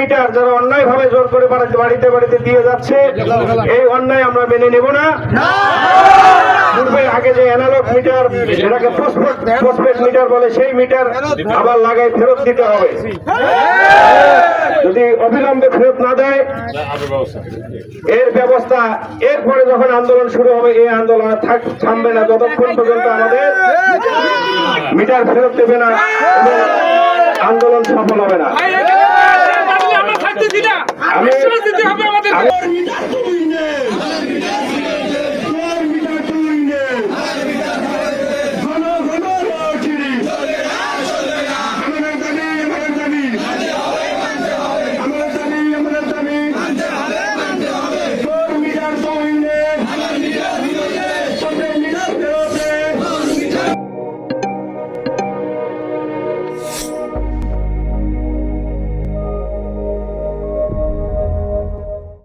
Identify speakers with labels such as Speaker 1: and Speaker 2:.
Speaker 1: Metre যারা অন্যায় ভাবে জোর করে বাড়িতে বাড়িতে দিয়ে যাচ্ছে, এই অন্যায় আমরা মেনে নেব না। পূর্বে আগে যে অ্যানালগ মিটার, যেটাকে ফসফেট মিটার বলে, সেই মিটার আবার লাগাই ফেরত দিতে হবে। যদি অবিলম্বে ফেরত না দেয় এর ব্যবস্থা, এরপরে যখন আন্দোলন শুরু হবে, এই আন্দোলন থামবে না যতক্ষণ পর্যন্ত আমাদের মিটার ফেরত দেবে না, আন্দোলন সফল হবে না। আমি